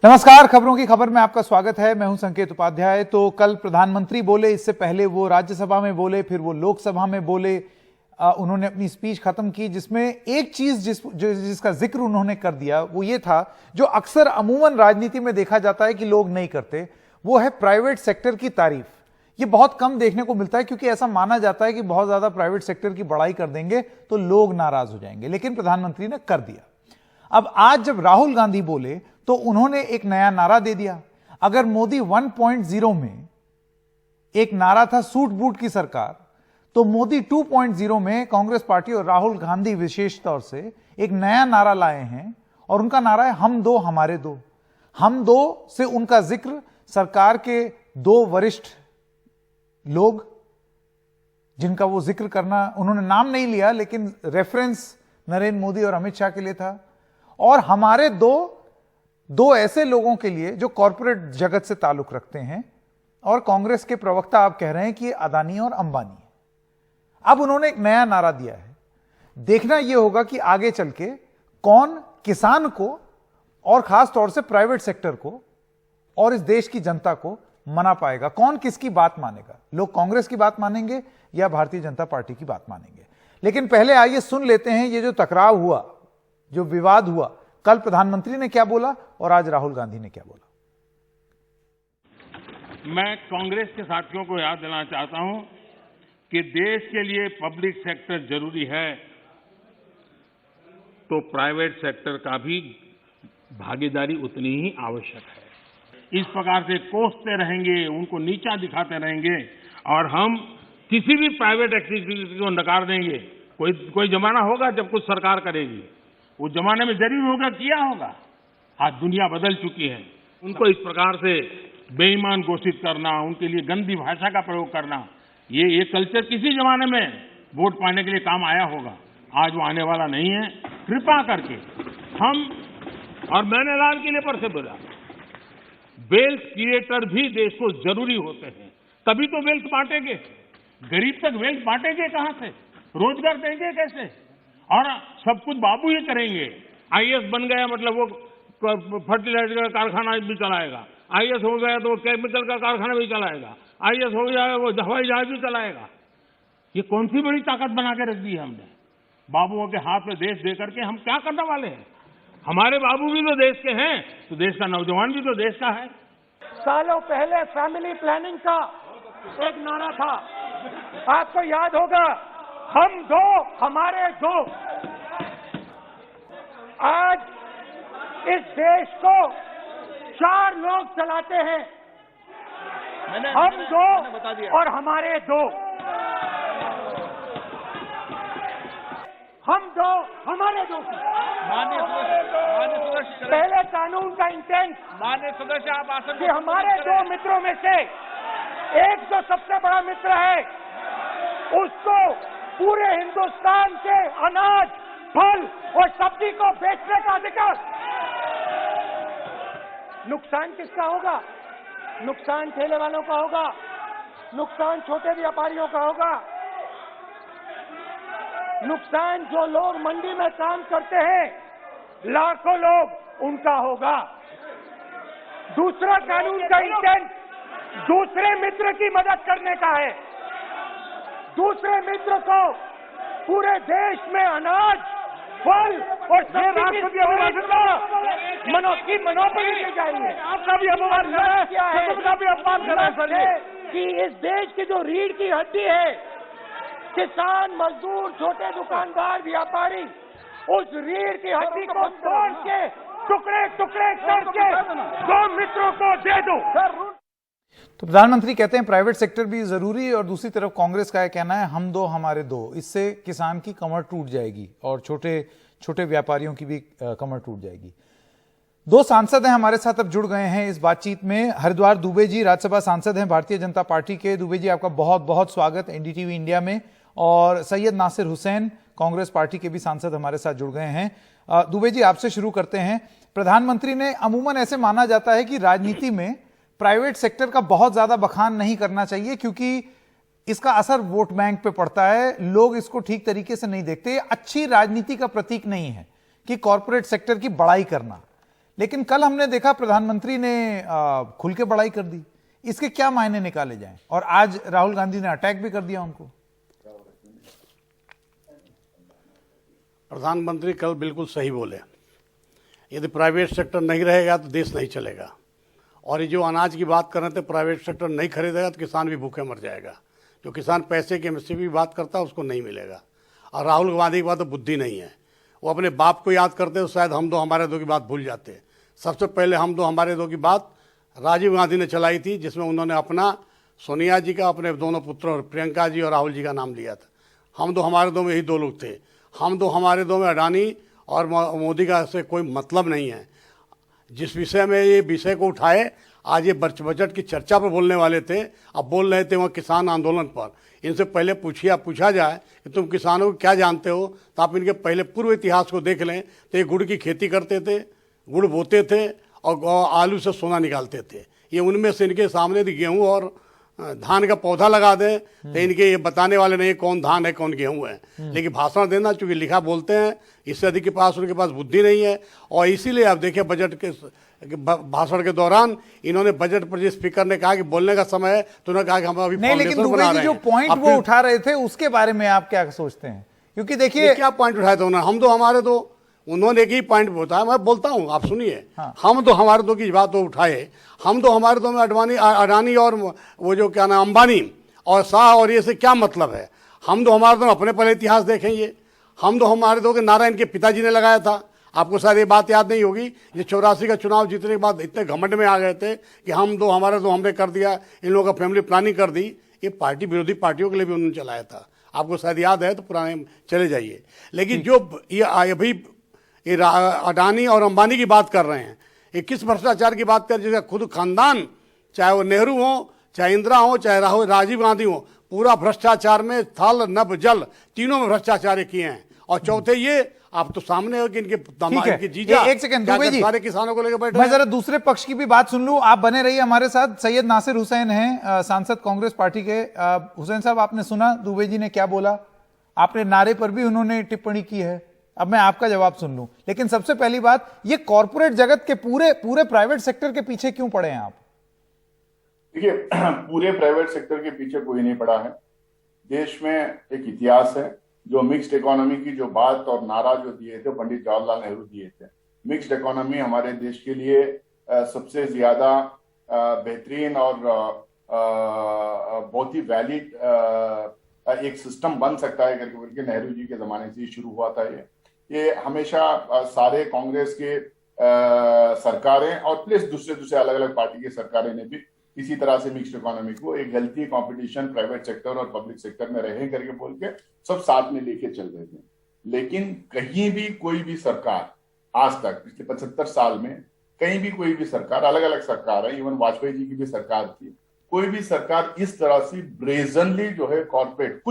नमस्कार, खबरों की खबर में आपका स्वागत है। मैं हूं संकेत उपाध्याय। तो कल प्रधानमंत्री बोले, इससे पहले वो राज्यसभा में बोले, फिर वो लोकसभा में बोले। उन्होंने अपनी स्पीच खत्म की जिसमें एक चीज जिसका जिक्र उन्होंने कर दिया वो ये था, जो अक्सर अमूमन राजनीति में देखा जाता है कि लोग नहीं करते, वो है प्राइवेट सेक्टर की तारीफ। ये बहुत कम देखने को मिलता है क्योंकि ऐसा माना जाता है कि बहुत ज्यादा प्राइवेट सेक्टर की बड़ाई कर देंगे तो लोग नाराज हो जाएंगे, लेकिन प्रधानमंत्री ने कर दिया। अब आज जब राहुल गांधी बोले तो उन्होंने एक नया नारा दे दिया। अगर मोदी 1.0 में एक नारा था सूट बूट की सरकार, तो मोदी 2.0 में कांग्रेस पार्टी और राहुल गांधी विशेष तौर से एक नया नारा लाए हैं और उनका नारा है हम दो हमारे दो। हम दो से उनका जिक्र सरकार के दो वरिष्ठ लोग, जिनका वो जिक्र करना, उन्होंने नाम नहीं लिया लेकिन रेफरेंस नरेंद्र मोदी और अमित शाह के लिए था, और हमारे दो ऐसे लोगों के लिए जो कॉरपोरेट जगत से ताल्लुक रखते हैं, और कांग्रेस के प्रवक्ता आप कह रहे हैं कि ये अदानी और अंबानी है। अब उन्होंने एक नया नारा दिया है। देखना यह होगा कि आगे चल के कौन किसान को और खास तौर से प्राइवेट सेक्टर को और इस देश की जनता को मना पाएगा, कौन किसकी बात मानेगा। लोग कांग्रेस की बात मानेंगे या भारतीय जनता पार्टी की बात मानेंगे। लेकिन पहले आइए सुन लेते हैं ये जो टकराव हुआ, जो विवाद हुआ, कल प्रधानमंत्री ने क्या बोला और आज राहुल गांधी ने क्या बोला। मैं कांग्रेस के साथियों को याद दिलाना चाहता हूं कि देश के लिए पब्लिक सेक्टर जरूरी है तो प्राइवेट सेक्टर का भी भागीदारी उतनी ही आवश्यक है। इस प्रकार से कोसते रहेंगे, उनको नीचा दिखाते रहेंगे और हम किसी भी प्राइवेट एक्टिविटी को नकार देंगे। कोई जमाना होगा जब कुछ सरकार करेगी, उस जमाने में जरूर होगा, किया होगा। आज दुनिया बदल चुकी है। उनको इस प्रकार से बेईमान घोषित करना, उनके लिए गंदी भाषा का प्रयोग करना, ये कल्चर किसी जमाने में वोट पाने के लिए काम आया होगा, आज वो आने वाला नहीं है। कृपा करके हम, और मैंने लाल किले पर से बोला, वेल्थ क्रिएटर भी देश को जरूरी होते हैं, तभी तो वेल्थ बांटेंगे। गरीब तक वेल्थ बांटेंगे कहां से, रोजगार देंगे कैसे, और सब कुछ बाबू ही करेंगे। आईएएस बन गया मतलब वो फर्टिलाइजर का कारखाना भी चलाएगा, आईएएस हो गया तो वो केमिकल का कारखाना भी चलाएगा, आईएएस हो गया वो हवाई जहाज भी चलाएगा। ये कौन सी बड़ी ताकत बना के रख दी है हमने। बाबुओं के हाथ में देश दे करके हम क्या करने वाले हैं। हमारे बाबू भी तो देश के हैं, तो देश का नौजवान भी तो देश का है। सालों पहले फैमिली प्लानिंग का एक नारा था, आपको याद होगा, हम दो हमारे दो। आज इस देश को 4 लोग चलाते हैं, हम दो और हमारे दो। हम दो हमारे दो। पहले कानून का इंटेंट माननीय सदस्य आप आसन कि हमारे दो मित्रों में से एक जो सबसे बड़ा मित्र है उसको पूरे हिंदुस्तान के अनाज, फल और सब्जी को बेचने का अधिकार। नुकसान किसका होगा? नुकसान ठेले वालों का होगा, नुकसान छोटे व्यापारियों का होगा, नुकसान जो लोग मंडी में काम करते हैं, लाखों लोग, उनका होगा। दूसरा कानून का इंटेंट दूसरे मित्र की मदद करने का है। दूसरे मित्र को पूरे देश में अनाज, फल और सब्जी की मनोबली दी जा रही है। आपका भी अपमान किया है, सबका भी अपमान कर रहे हैं कि इस देश की जो रीढ़ की हड्डी है, किसान, मजदूर, छोटे दुकानदार, व्यापारी, उस रीढ़ की हड्डी को तोड़ के टुकड़े टुकड़े करके दो मित्रों को दे दो। तो प्रधानमंत्री कहते हैं प्राइवेट सेक्टर भी जरूरी है, और दूसरी तरफ कांग्रेस का यह कहना है हम दो हमारे दो। इससे किसान की कमर टूट जाएगी और छोटे छोटे व्यापारियों की भी कमर टूट जाएगी। दो सांसद हैं हमारे साथ, अब जुड़ गए हैं इस बातचीत में। हरिद्वार दुबे जी राज्यसभा सांसद हैं भारतीय जनता पार्टी के। दुबे जी, आपका बहुत बहुत स्वागत एनडीटीवी इंडिया में। और सैयद नासिर हुसैन कांग्रेस पार्टी के भी सांसद हमारे साथ जुड़ गए हैं। दुबे जी, आपसे शुरू करते हैं। प्रधानमंत्री ने, अमूमन ऐसे माना जाता है कि राजनीति में प्राइवेट सेक्टर का बहुत ज्यादा बखान नहीं करना चाहिए क्योंकि इसका असर वोट बैंक पे पड़ता है, लोग इसको ठीक तरीके से नहीं देखते। अच्छी राजनीति का प्रतीक नहीं है कि कॉर्पोरेट सेक्टर की बड़ाई करना। लेकिन कल हमने देखा प्रधानमंत्री ने खुल के बड़ाई कर दी, इसके क्या मायने निकाले जाएं? और आज राहुल गांधी ने अटैक भी कर दिया उनको। प्रधानमंत्री कल बिल्कुल सही बोले। यदि प्राइवेट सेक्टर नहीं रहेगा तो देश नहीं चलेगा। और ये जो अनाज की बात कर रहे थे, प्राइवेट सेक्टर नहीं खरीदेगा तो किसान भी भूखे मर जाएगा। जो किसान पैसे के से भी बात करता है उसको नहीं मिलेगा। और राहुल गांधी की बात तो बुद्धि नहीं है। वो अपने बाप को याद करते तो शायद हम दो हमारे दो की बात भूल जाते। सबसे पहले हम दो हमारे दो की बात राजीव गांधी ने चलाई थी, जिसमें उन्होंने अपना, सोनिया जी का, अपने दोनों पुत्रों प्रियंका जी और राहुल जी का नाम लिया था। हम दो हमारे दो में यही दो लोग थे। हम दो हमारे दो में अडानी और मोदी का से कोई मतलब नहीं है। जिस विषय में ये विषय को उठाए, आज ये बजट की चर्चा पर बोलने वाले थे, अब बोल रहे थे वहाँ किसान आंदोलन पर। इनसे पहले पूछा जाए कि तुम किसानों को क्या जानते हो, तो आप इनके पहले पूर्व इतिहास को देख लें तो ये गुड़ की खेती करते थे, गुड़ बोते थे और आलू से सोना निकालते थे। ये उनमें से इनके सामने गेहूँ और धान का पौधा लगा दें तो इनके ये बताने वाले नहीं कौन धान है कौन गेहूं है। लेकिन भाषण देना, चूंकि लिखा बोलते हैं, इससे अधिक के पास उनके पास बुद्धि नहीं है। और इसीलिए आप देखिए बजट के भाषण के दौरान इन्होंने बजट पर जिस स्पीकर ने कहा कि बोलने का समय है, तो उन्होंने कहा कि हम अभी नहीं, लेकिन दुबे जी जो पॉइंट वो उठा रहे थे उसके बारे में आप क्या सोचते हैं? क्योंकि देखिए क्या पॉइंट उठाए थे उन्होंने, हम दो हमारे दो, उन्होंने एक ही पॉइंट बताया। मैं बोलता हूँ, आप सुनिए। हाँ। हम दो हमारे दो की बात तो उठाए। हम दो हमारे दो में अडानी और वो जो क्या नाम अंबानी और शाह और ये से क्या मतलब है? हम दो हमारे दो अपने पहले इतिहास देखेंगे। हम दो हमारे दो के नारा इनके पिताजी ने लगाया था। आपको शायद ये बात याद नहीं होगी, ये 84 का चुनाव जीतने के बाद इतने घमंड में आ गए थे कि हम दो हमारे दो हमने कर दिया, इन लोगों का फैमिली प्लानिंग कर दी। ये पार्टी विरोधी पार्टियों के लिए भी उन्होंने चलाया था। आपको शायद याद है तो पुराने चले जाइए। लेकिन जो ये अभी ये अडानी और अंबानी की बात कर रहे हैं, ये किस भ्रष्टाचार की बात कर रहे हैं? जिसका खुद खानदान, चाहे वो नेहरू हो, चाहे इंदिरा हो, चाहे राजीव गांधी हो, पूरा भ्रष्टाचार में थल नभ जल तीनों में भ्रष्टाचार किए हैं। और चौथे ये आप तो सामने हो कि इनके जीजा एक सेकंड दुबे जी, सारे किसानों को लेकर बैठे। मैं जरा दूसरे पक्ष की भी बात सुन लूं। आप बने रहिए हमारे साथ। सैयद नासिर हुसैन हैं, सांसद कांग्रेस पार्टी के। हुसैन साहब, आपने सुना दुबे जी ने क्या बोला? आपने नारे पर भी उन्होंने टिप्पणी की है। अब मैं आपका जवाब सुन लूं, लेकिन सबसे पहली बात, ये कॉर्पोरेट जगत के पूरे प्राइवेट सेक्टर के पीछे क्यों पड़े हैं आप? देखिए, पूरे प्राइवेट सेक्टर के पीछे कोई नहीं पड़ा है। देश में एक इतिहास है। जो मिक्स्ड इकोनॉमी की जो बात और नारा जो दिए थे पंडित जवाहरलाल नेहरू दिए थे, मिक्स्ड इकोनॉमी हमारे देश के लिए सबसे ज्यादा बेहतरीन और बहुत ही वैलिड एक सिस्टम बन सकता है करके नेहरू जी के जमाने से शुरू हुआ था। ये हमेशा सारे कांग्रेस के सरकारें और प्लस दूसरे अलग अलग पार्टी के सरकारें ने भी इसी तरह से मिक्स्ड इकोनॉमी को एक हेल्थी कंपटीशन प्राइवेट सेक्टर और पब्लिक सेक्टर में रहे करके बोल के सब साथ में लेके चल रहे थे। लेकिन कहीं भी कोई भी सरकार आज तक पिछले 75 साल में कहीं भी कोई भी सरकार, अलग अलग सरकार है, इवन वाजपेयी जी की भी सरकार थी, कोई भी सरकार इस तरह से ब्रेजनली जो है कॉर्पोरेट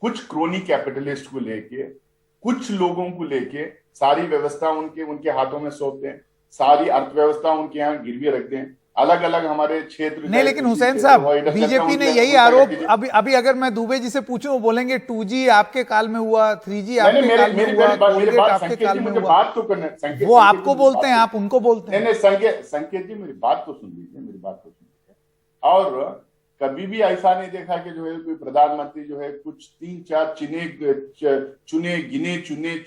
कुछ क्रोनी कैपिटलिस्ट को लेके, कुछ लोगों को लेके सारी व्यवस्था उनके हाथों में सौंप दें, सारी अर्थव्यवस्था उनके यहाँ गिरवी रख दें। अलग अलग हमारे क्षेत्र नहीं, लेकिन हुसैन साहब, बीजेपी ने यही आरोप अभी अगर मैं दुबे जी से पूछूं, वो बोलेंगे 2G आपके काल में हुआ, 3G आपके काल में हुआ, कोलगेट आपके काल में हुआ। बात तो करना, वो आपको बोलते हैं, आप उनको बोलते हैं। नहीं, संकेत जी मेरी बात तो सुन लीजिए, मेरी बात तो सुन लीजिए। और कभी भी ऐसा नहीं देखा कि जो है कोई प्रधानमंत्री जो है कुछ 3-4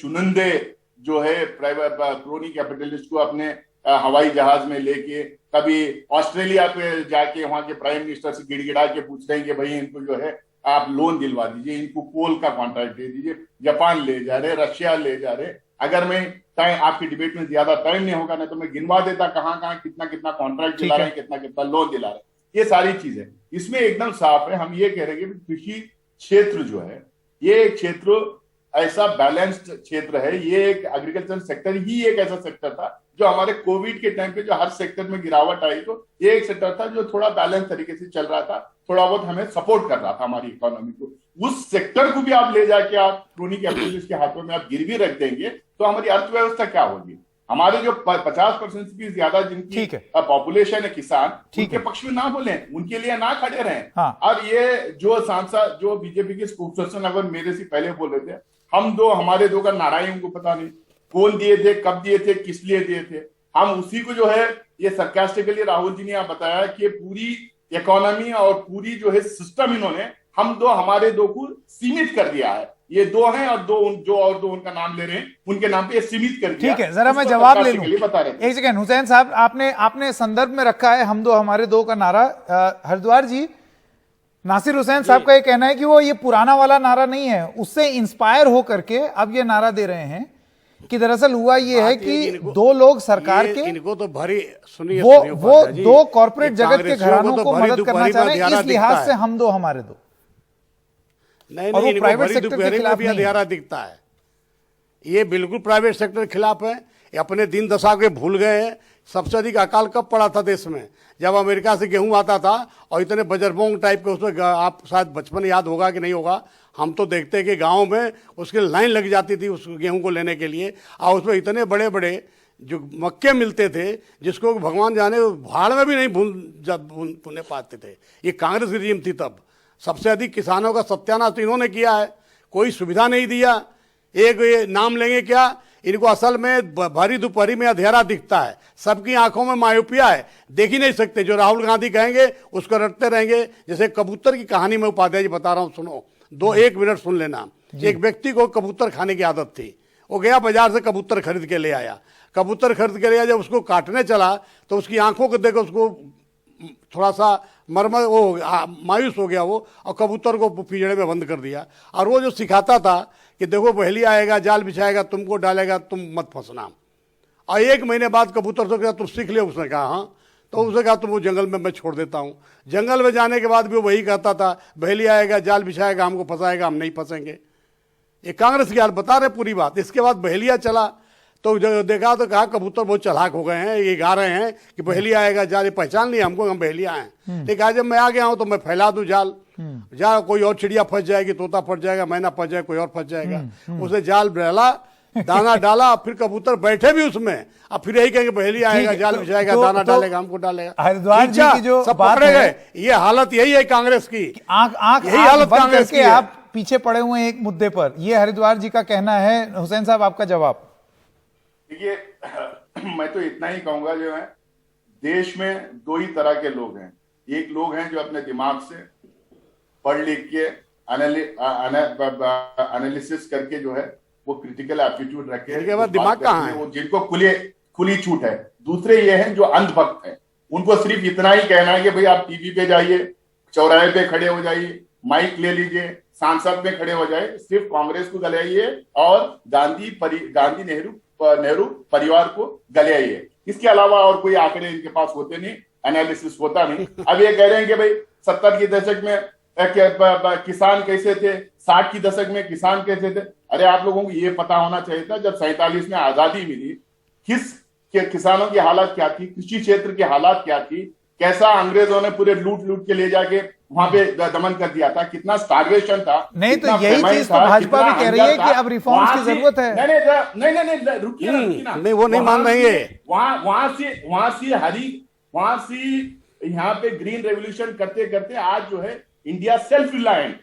चुनिंदे जो है प्राइवेट क्रोनी कैपिटलिस्ट को अपने हवाई जहाज में लेके, कभी ऑस्ट्रेलिया पे जाके वहां के प्राइम मिनिस्टर से गिड़गिड़ा के पूछ रहे हैं कि भाई इनको जो है आप लोन दिलवा दीजिए, इनको कोल का कॉन्ट्रैक्ट दे दीजिए। जापान ले जा रहे, रशिया ले जा रहे। अगर मैं टाइम आपकी डिबेट में ज्यादा टाइम नहीं होगा ना तो मैं गिनवा देता कहाँ कितना कॉन्ट्रैक्ट दिला रहे हैं, कितना लोन दिला रहे हैं। ये सारी चीजें इसमें एकदम साफ है। हम ये कह रहे हैं कि कृषि क्षेत्र जो है ये एक क्षेत्र ऐसा बैलेंस्ड क्षेत्र है। ये एक एग्रीकल्चर सेक्टर ही एक ऐसा सेक्टर था जो हमारे कोविड के टाइम पे जो हर सेक्टर में गिरावट आई, तो ये एक सेक्टर था जो थोड़ा बैलेंस तरीके से चल रहा था, थोड़ा बहुत हमें सपोर्ट कर रहा था हमारी इकोनॉमी को। उस सेक्टर को भी आप ले जाके आप क्रोनी कैपिटलिस्ट के हाथों में आप गिरवी रख देंगे तो हमारी अर्थव्यवस्था क्या होगी? हमारे जो 50% से भी ज्यादा जिनकी पॉपुलेशन है किसान, उनके पक्ष में ना बोले, उनके लिए ना खड़े रहे। हाँ। और ये जो सांसद जो बीजेपी के स्पोक्सपर्सन अगर मेरे से पहले बोल रहे थे, हम दो हमारे दो का नारा ही उनको पता नहीं, कौन दिए थे, कब दिए थे, किस लिए दिए थे। हम उसी को जो है ये सरकास्टिकली राहुल जी ने यहाँ बताया कि पूरी इकोनॉमी और पूरी जो है सिस्टम इन्होंने हम दो हमारे दो को सीमित कर दिया है। ये दो हैं और दो उनका नाम ले रहे हैं, उनके नाम पे सीमित कर दिया। ठीक है, जरा मैं जवाब ले लूं। बता रहे थे। एक सेकंड हुसैन साहब, आपने संदर्भ में रखा है हम दो हमारे दो का नारा। हरिद्वार जी, नासिर हुसैन साहब का ये कहना है कि वो ये पुराना वाला नारा नहीं है, उससे इंस्पायर हो करके अब ये नारा दे रहे हैं कि दरअसल हुआ ये है कि दो लोग सरकार के इनको तो भरी सुनिए वो दो कॉर्पोरेट जगत के घरानों को मदद करना चाह रहे हैं, इस लिहाज से हम दो हमारे दो। नहीं, और वो प्राइवेट सेक्टर के खिलाफ भी अंधियारा दिखता है। ये बिल्कुल प्राइवेट सेक्टर के खिलाफ है। ये अपने दिन दशा के भूल गए हैं। सबसे अधिक अकाल कब पड़ा था देश में? जब अमेरिका से गेहूं आता था और इतने बजरबोंग टाइप के उसमें, आप शायद बचपन याद होगा कि नहीं होगा, हम तो देखते हैं कि गाँव में उसकी लाइन लग जाती थी उस गेहूं को लेने के लिए, और उसमें इतने बड़े बड़े जो मक्के मिलते थे जिसको भगवान जाने भाड़ में भी नहीं भूनने पाते थे। ये कांग्रेस की रिजीम थी तब। सबसे अधिक किसानों का सत्यानाश तो इन्होंने किया है, कोई सुविधा नहीं दिया। एक ये नाम लेंगे क्या, इनको असल में भरी दोपहरी में अंधेरा दिखता है, सबकी आंखों में मायोपिया है, देख ही नहीं सकते। जो राहुल गांधी कहेंगे उसको रटते रहेंगे। जैसे कबूतर की कहानी में उपाध्याय जी बता रहा हूँ, सुनो, एक मिनट सुन लेना। एक व्यक्ति को कबूतर खाने की आदत थी। वो गया बाजार से कबूतर खरीद के ले आया। कबूतर खरीद के ले आया, जब उसको काटने चला तो उसकी आंखों को देखो उसको थोड़ा सा मरमर वो मायूस हो गया वो, और कबूतर को पिंजड़े में बंद कर दिया। और वो जो सिखाता था कि देखो पहली आएगा, जाल बिछाएगा, तुमको डालेगा, तुम मत फंसना। और 1 महीने बाद कबूतर से कहा तुम सीख ले, उसने कहा हाँ। तो उसने कहा तुम वो जंगल में मैं छोड़ देता हूँ। जंगल में जाने के बाद भी वो वही कहता था, पहली आएगा, जाल बिछाएगा, हमको फंसाएगा, हम नहीं फंसेंगे। ये कांग्रेस की हाल बता रहे पूरी बात। इसके बाद बहेलिया चला तो देखा तो कहा कबूतर बहुत चालाक हो गए हैं, ये गा रहे हैं कि पहली आएगा जाल, पहचान लिया हमको, हम बहेलिया हैं। लेकिन आज जब मैं आ गया हूं तो मैं फैला दूं जाल, कोई और चिड़िया फंस जाएगी, तोता फंस जाएगा, मैना फंस जाएगा, कोई और फंस जाएगा। उसे जाल डाला, दाना डाला, फिर कबूतर बैठे भी उसमें, अब फिर यही कहेंगे पहली आएगा, जाल बिछाएगा, दाना डालेगा, हमको डालेगा। हरिद्वार जी की जो सब बात पकड़े है, गए। ये हालत यही है कांग्रेस की, आंख यही हालत कांग्रेस की है। आप पीछे पड़े हुए हैं एक मुद्दे पर, ये हरिद्वार जी का कहना है। हुसैन साहब, आपका जवाब। देखिए, मैं तो इतना ही कहूंगा, जो है देश में दो ही तरह के लोग हैं। एक लोग हैं जो अपने दिमाग से पढ़ लिख के एनालिसिस करके जो है वो क्रिटिकल एप्टीट्यूड रखे, दिमाग कहाँ है, जिनको खुली छूट है। दूसरे ये हैं जो अंधभक्त हैं, उनको सिर्फ इतना ही कहना है कि भाई आप टीवी पे जाइए, चौराहे पे खड़े हो जाइए, माइक ले लीजिए, सांसद में खड़े हो जाए, सिर्फ कांग्रेस को गलाइए और गांधी नेहरू परिवार को गलाइए। इसके अलावा और कोई आंकड़े इनके पास होते नहीं, एनालिसिस होता नहीं। अब ये कह रहे हैं कि भाई 70 के दशक में किसान कैसे थे, 60 की दशक में किसान कैसे थे। अरे आप लोगों को ये पता होना चाहिए था जब 47 में आजादी मिली, किसानों की हालत क्या थी, कृषि क्षेत्र की हालत क्या थी, कैसा अंग्रेजों ने पूरे लूट के ले जाके वहां पे दमन कर दिया था, कितना स्टार्वेशन था। नहीं तो यही चीज तो भाजपा भी कह रही है कि अब रिफॉर्म्स की जरूरत है। नहीं, रुकिए ना। नहीं, वो नहीं मान रही है। वहां से यहाँ पे ग्रीन रेवोल्यूशन करते करते आज जो है इंडिया सेल्फ रिलायंट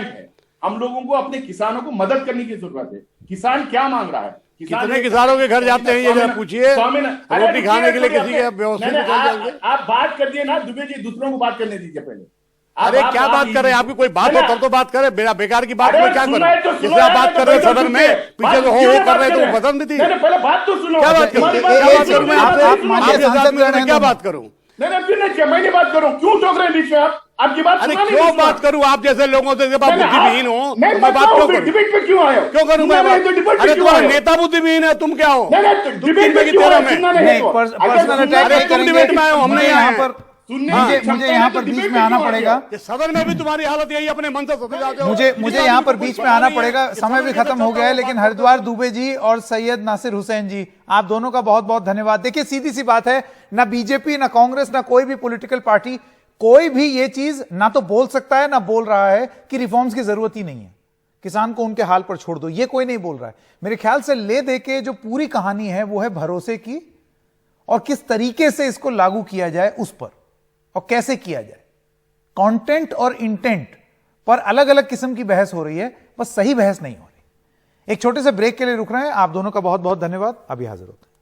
है। हम लोगों को अपने किसानों को मदद करने की जरूरत है। किसान क्या मांग रहा है? कितने किसानों के घर जाते हैं, ये पूछिए, रोटी खाने के लिए किसी के व्यवस्थित। आप बात कर दिए ना दुबे जी, दूसरों को बात करने दीजिए पहले। अरे क्या बात कर रहे हैं? आपकी कोई बात हो तब तो बात करें, बेकार की बात में क्या करें? जैसे आप बात कर रहे हैं सदन में, पीछे जो हो कर रहे थे वो पसंद भी थी। पहले बात तो सुनो। क्या बात करूं मैं? क्या बात करूं? मैंने बात करूं, क्यों टोक रहे हैं बीच में आप? आपकी बात अरे क्यों बात करूं? आप जैसे लोगों से बुद्धिहीन हो, मैं बात क्यों करूं? डिबेट पे क्यों आए हो? क्यों करूं मैं बात? अरे तुम्हारा नेता बुद्धिहीन है, तुम क्या हो? डिबेट में क्यों आए? पर्सनल अटैक नहीं करेंगे। डिबेट में आए हो, हमने यहाँ पर मुझे यहाँ पर बीच में आना पड़ेगा। सदन में भी तुम्हारी हालत यही, अपने मन से सदन जाते हो। मुझे यहाँ पर बीच में आना पड़ेगा, समय भी खत्म हो गया है। लेकिन हरिद्वार दुबे जी और सैयद नासिर हुसैन जी, आप दोनों का बहुत बहुत धन्यवाद। देखिए, सीधी सी बात है, ना बीजेपी, ना कांग्रेस, ना कोई भी पॉलिटिकल पार्टी, कोई भी ये चीज ना तो बोल सकता है, ना बोल रहा है कि रिफॉर्म्स की जरूरत ही नहीं है, किसान को उनके हाल पर छोड़ दो, ये कोई नहीं बोल रहा है। मेरे ख्याल से ले दे के जो पूरी कहानी है वो है भरोसे की, और किस तरीके से इसको लागू किया जाए उस पर, और कैसे किया जाए। कंटेंट और इंटेंट पर अलग अलग किस्म की बहस हो रही है, बस सही बहस नहीं हो रही। एक छोटे से ब्रेक के लिए रुक रहे हैं। आप दोनों का बहुत बहुत धन्यवाद। अभी हाजिर होते हैं।